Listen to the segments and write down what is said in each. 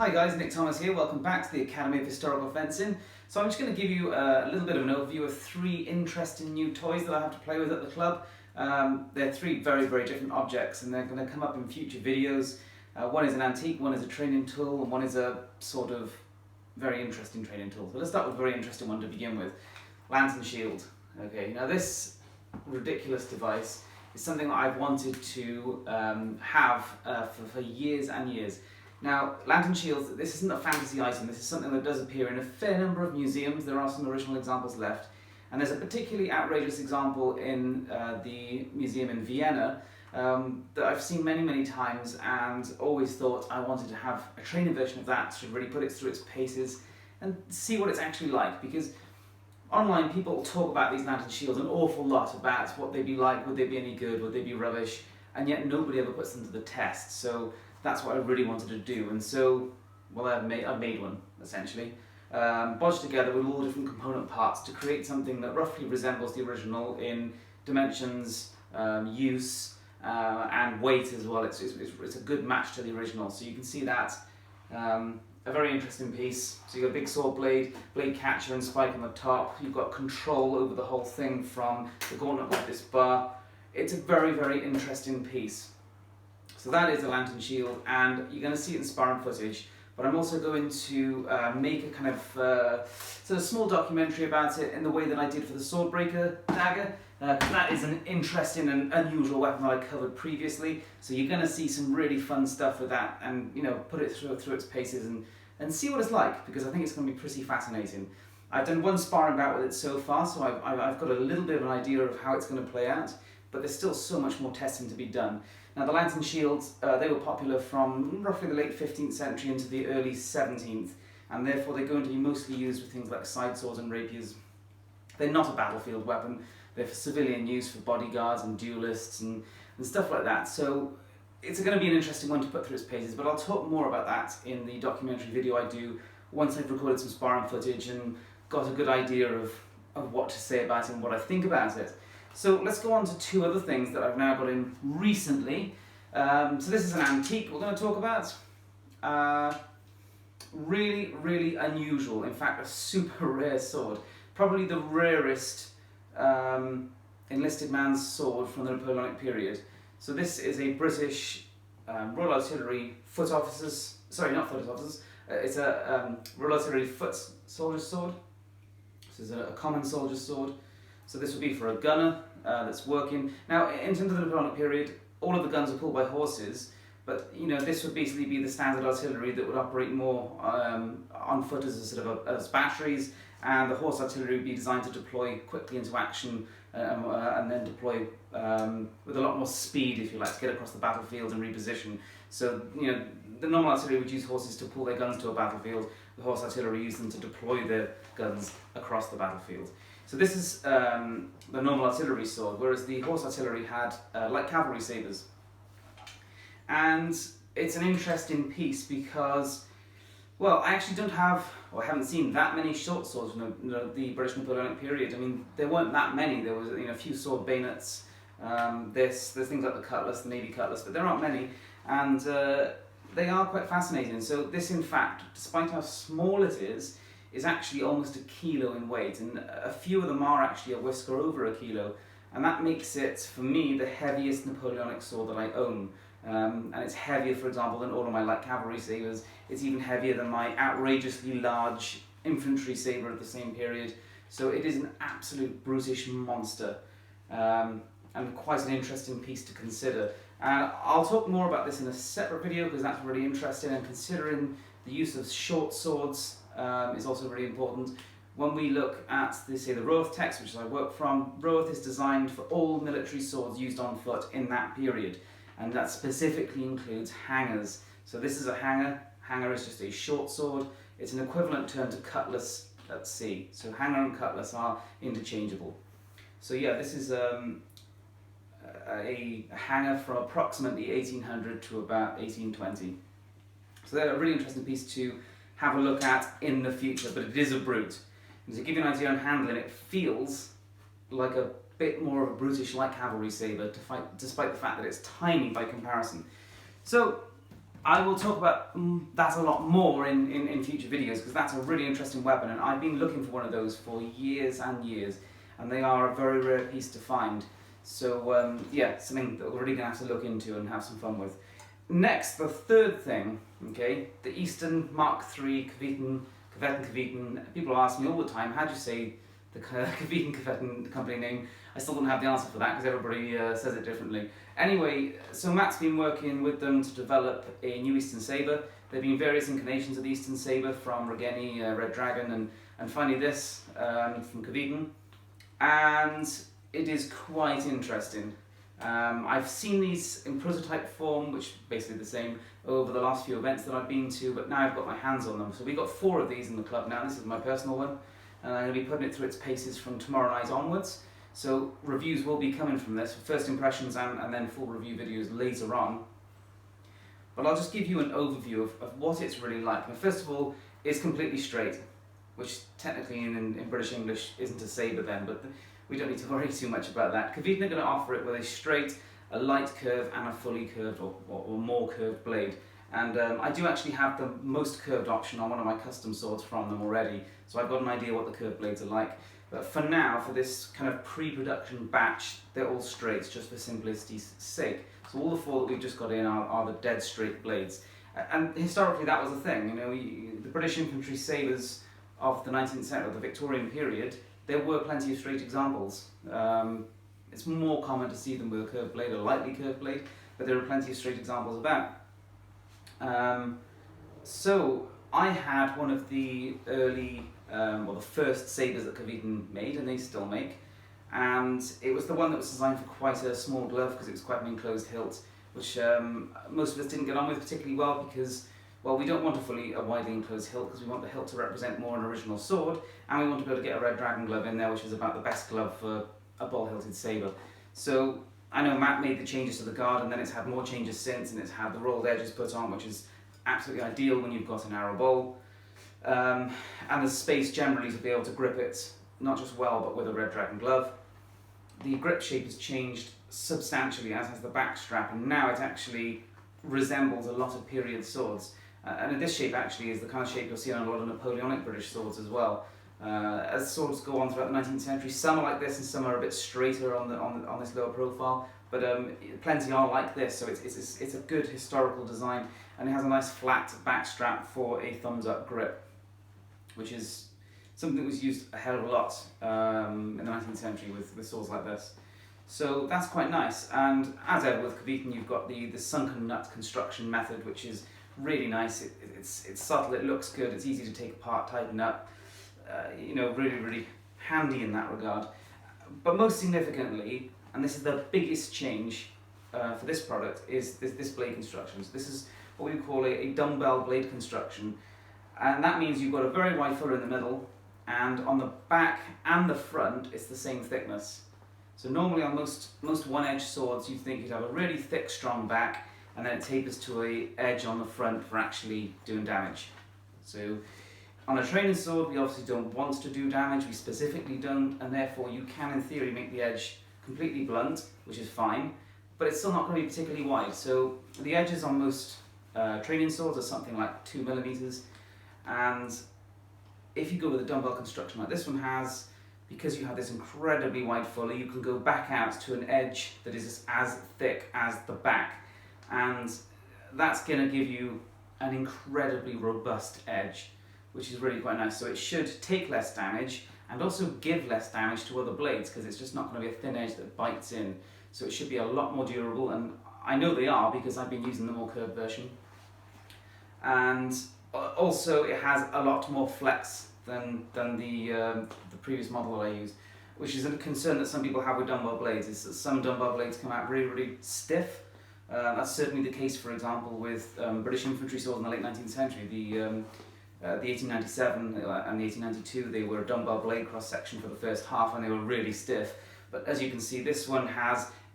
Hi guys, Nick Thomas here. Welcome back to the Academy of Historical Fencing. So I'm just going to give you a little bit of an overview of three interesting new toys that I have to play with at the club. They're three very different objects and they're going to come up in future videos. One is an antique, one is a training tool, and one is a sort of very interesting training tool. So let's start with a very interesting one to begin with. Lansing Shields. Okay, now this ridiculous device is something that I've wanted to have for years and years. Now, Lansing Shields, this isn't a fantasy item, this is something that does appear in a fair number of museums. There are some original examples left, and there's a particularly outrageous example in the museum in Vienna that I've seen many times and always thought I wanted to have a training version of that to really put it through its paces and see what it's actually like, because online people talk about these Lansing Shields an awful lot about what they'd be like, would they be any good, would they be rubbish, and yet nobody ever puts them to the test. So that's what I really wanted to do, and so, well, I've made one, essentially. Bodged together with all different component parts to create something that roughly resembles the original in dimensions, use, and weight as well. It's a good match to the original, so you can see that. A very interesting piece. So you've got a big sword blade catcher and spike on the top. You've got control over the whole thing from the gauntlet like this bar. It's a very interesting piece. So that is a Lansing Shield, and you're going to see it in sparring footage, but I'm also going to make a kind of sort of small documentary about it in the way that I did for the Swordbreaker dagger, because that is an interesting and unusual weapon that I covered previously. So you're going to see some really fun stuff with that, and put it through its paces and see what it's like, because I think it's going to be pretty fascinating. I've done one sparring bout with it so far, so I've got a little bit of an idea of how it's going to play out, but there's still so much more testing to be done. Now, the Lansing Shields, they were popular from roughly the late 15th century into the early 17th, and therefore they're going to be mostly used with things like side swords and rapiers. They're not a battlefield weapon, they're for civilian use, for bodyguards and duelists and stuff like that. So it's going to be an interesting one to put through its paces, but I'll talk more about that in the documentary video I do once I've recorded some sparring footage and got a good idea of what to say about it and what I think about it. So let's go on to two other things that I've now got in recently. So this is an antique we're going to talk about. Really unusual, in fact a super rare sword. Probably the rarest enlisted man's sword from the Napoleonic period. So this is a British Royal Artillery foot officers, sorry, not foot officers, it's a Royal Artillery foot soldier's sword. This is a common soldier's sword. So this would be for a gunner that's working. Now, in terms of the Napoleonic period, all of the guns are pulled by horses, but this would basically be the standard artillery that would operate more on foot as a sort of as batteries, and the horse artillery would be designed to deploy quickly into action and then deploy with a lot more speed, if you like, to get across the battlefield and reposition. So the normal artillery would use horses to pull their guns to a battlefield. The horse artillery used them to deploy their guns across the battlefield. So this is the normal artillery sword, whereas the horse artillery had like cavalry sabers. And it's an interesting piece because, well, I actually don't have, or haven't seen that many short swords from the British Napoleonic period. I mean, there weren't that many. There was a few sword bayonets. There's things like the cutlass, the navy cutlass, but there aren't many, and they are quite fascinating. So this, in fact, despite how small it is actually almost a kilo in weight, and a few of them are actually a whisker over a kilo, and that makes it, for me, the heaviest Napoleonic sword that I own. And it's heavier, for example, than all of my light cavalry sabers. It's even heavier than my outrageously large infantry saber of the same period. So it is an absolute brutish monster, and quite an interesting piece to consider. And I'll talk more about this in a separate video because that's really interesting, and considering the use of short swords is also really important. When we look at the Roth text, which I work from, Roth is designed for all military swords used on foot in that period, and that specifically includes hangers. So this is a hanger. Hanger is just a short sword. It's an equivalent term to cutlass at sea. So hanger and cutlass are interchangeable. So yeah, this is a hanger from approximately 1800 to about 1820. So they're a really interesting piece to have a look at in the future, but it is a brute. And to give you an idea on handling, it feels like a bit more of a brutish light cavalry saber, despite the fact that it's tiny by comparison. So I will talk about that a lot more in future videos, because that's a really interesting weapon, and I've been looking for one of those for years and years, and they are a very rare piece to find. So yeah, something that we're really going to have to look into and have some fun with. Next, the third thing, okay, the Easton MkIII MkIII. People ask me all the time, how do you say the MkIII company name? I still don't have the answer for that because everybody says it differently. Anyway, so Matt's been working with them to develop a new Easton Saber. There have been various incarnations of the Easton Saber, from Regeni, Red Dragon, and finally this from MkIII. And it is quite interesting. I've seen these in prototype form, which is basically the same, over the last few events that I've been to, but now I've got my hands on them. So we've got 4 of these in the club now. This is my personal one, and I'm going to be putting it through its paces from tomorrow night onwards. So reviews will be coming from this, first impressions and then full review videos later on. But I'll just give you an overview of what it's really like. Now, first of all, it's completely straight, which technically in British English isn't a sabre then, but we don't need to worry too much about that. MkIII are going to offer it with a straight, a light curve, and a fully curved or more curved blade. And I do actually have the most curved option on one of my custom swords from them already, so I've got an idea what the curved blades are like. But for now, for this kind of pre-production batch, they're all straight, just for simplicity's sake. So all the 4 that we've just got in are the dead straight blades. And historically that was a thing, you know, the British infantry sabres of the 19th century, or the Victorian period, there were plenty of straight examples. It's more common to see them with a curved blade, a lightly curved blade, but there are plenty of straight examples about. So I had one of the early, well, the first sabres that MkIII made, and they still make, and it was the one that was designed for quite a small glove because it was quite an enclosed hilt, which most of us didn't get on with particularly well because, well, we don't want a widely enclosed hilt because we want the hilt to represent more an original sword, and we want to be able to get a Red Dragon glove in there, which is about the best glove for a ball-hilted sabre. So I know Matt made the changes to the guard, and then it's had more changes since, and it's had the rolled edges put on, which is absolutely ideal when you've got an arrow bowl. And the space generally to be able to grip it, not just well, but with a Red Dragon glove. The grip shape has changed substantially, as has the back strap, and now it actually resembles a lot of period swords. And this shape actually is the kind of shape you'll see on a lot of Napoleonic British swords as well. As swords go on throughout the 19th century, some are like this and some are a bit straighter on this lower profile, but plenty are like this, so it's a good historical design, and it has a nice flat back strap for a thumbs up grip, which is something that was used a hell of a lot in the 19th century with swords like this. So that's quite nice, and as ever with MkIII, you've got the sunken nut construction method, which is really nice. It's subtle, it looks good, it's easy to take apart, tighten up, you know, really handy in that regard. But most significantly, and this is the biggest change for this product, is this blade construction. So this is what we call a dumbbell blade construction, and that means you've got a very wide filler in the middle, and on the back and the front it's the same thickness. So normally on most one-edge swords you'd think you'd have a really thick, strong back, and then it tapers to an edge on the front for actually doing damage. So on a training sword we obviously don't want to do damage, we specifically don't, and therefore you can in theory make the edge completely blunt, which is fine, but it's still not going to be particularly wide. So the edges on most training swords are something like 2 millimeters, and if you go with a dumbbell construction like this one has, because you have this incredibly wide fuller, you can go back out to an edge that is as thick as the back, and that's going to give you an incredibly robust edge, which is really quite nice. So it should take less damage and also give less damage to other blades, because it's just not going to be a thin edge that bites in. So it should be a lot more durable, and I know they are because I've been using the more curved version. And also it has a lot more flex than the previous model that I used, which is a concern that some people have with dumbbell blades, is that some dumbbell blades come out really stiff. That's certainly the case, for example, with British infantry swords in the late 19th century. The 1897 and the 1892, they were a dumbbell blade cross section for the first half, and they were really stiff. But as you can see, this one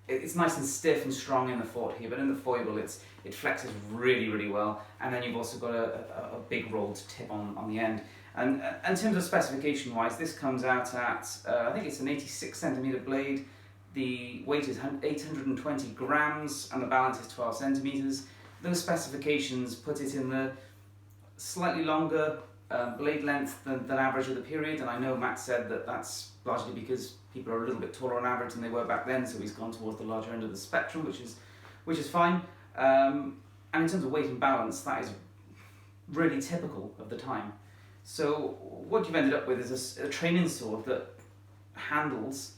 it's nice and stiff and strong in the fort here, but in the foible it flexes really well, and then you've also got a big rolled tip on the end. And in terms of specification wise, this comes out at, I think it's an 86 centimeter blade. The weight is 820 grams and the balance is 12 centimeters. those specifications put it in the slightly longer blade length than average of the period, and I know Matt said that that's largely because people are a little bit taller on average than they were back then, so he's gone towards the larger end of the spectrum, which is fine. And in terms of weight and balance, that is really typical of the time. So what you've ended up with is a training sword that handles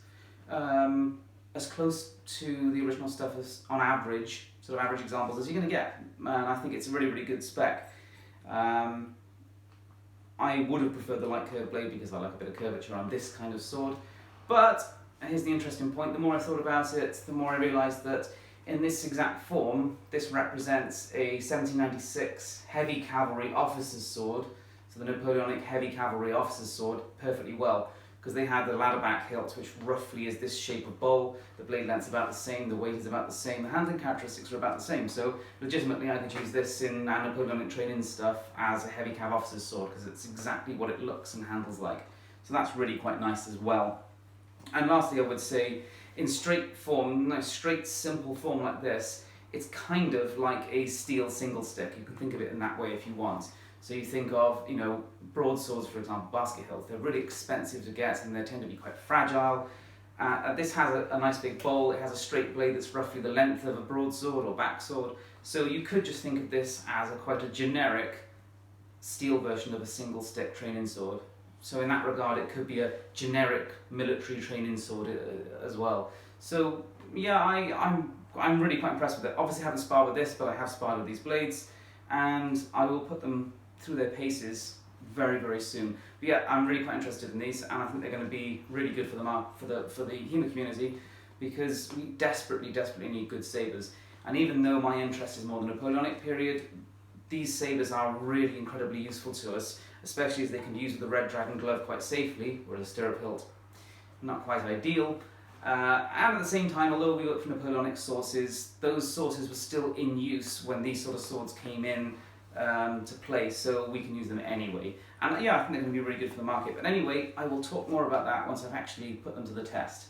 as close to the original stuff as, on average, sort of average examples, as you're going to get. And I think it's a really, really good spec. I would have preferred the light curved blade because I like a bit of curvature on this kind of sword. But here's the interesting point: the more I thought about it, the more I realised that in this exact form, this represents a 1796 heavy cavalry officer's sword, so the Napoleonic heavy cavalry officer's sword, perfectly well, because they had the ladder back hilt, which roughly is this shape of bowl. The blade length's about the same, the weight is about the same, the handling characteristics are about the same. So legitimately I could use this in our Napoleonic training stuff as a heavy cav officer's sword, because it's exactly what it looks and handles like. So that's really quite nice as well. And lastly, I would say, in straight form, no, straight simple form like this, it's kind of like a steel single stick. You can think of it in that way if you want. So you think of, you know, broadswords, for example, basket hilts. They're really expensive to get and they tend to be quite fragile. This has a nice big bowl. It has a straight blade that's roughly the length of a broadsword or backsword. So you could just think of this as quite a generic steel version of a single stick training sword. So in that regard, it could be a generic military training sword as well. So yeah, I'm really quite impressed with it. Obviously I haven't sparred with this, but I have sparred with these blades, and I will put them through their paces very, very soon. But yeah, I'm really quite interested in these, and I think they're going to be really good for the HEMA community, because we desperately need good sabres. And even though my interest is more the Napoleonic period, these sabres are really incredibly useful to us, especially as they can be used with the Red Dragon glove quite safely, whereas the stirrup hilt, not quite ideal. And at the same time, although we look for Napoleonic sources, those sources were still in use when these sort of swords came in to play, so we can use them anyway. And yeah, I think they're going to be really good for the market. But anyway, I will talk more about that once I've actually put them to the test.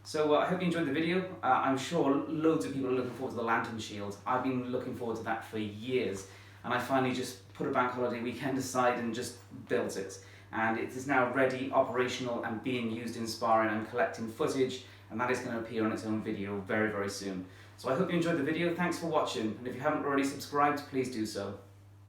So I hope you enjoyed the video. I'm sure loads of people are looking forward to the Lansing Shields. I've been looking forward to that for years, and I finally just put a bank holiday weekend aside and just built it. And it is now ready, operational, and being used in sparring. I'm collecting footage, and that is going to appear on its own video very, very soon. So I hope you enjoyed the video. Thanks for watching, and if you haven't already subscribed, please do so.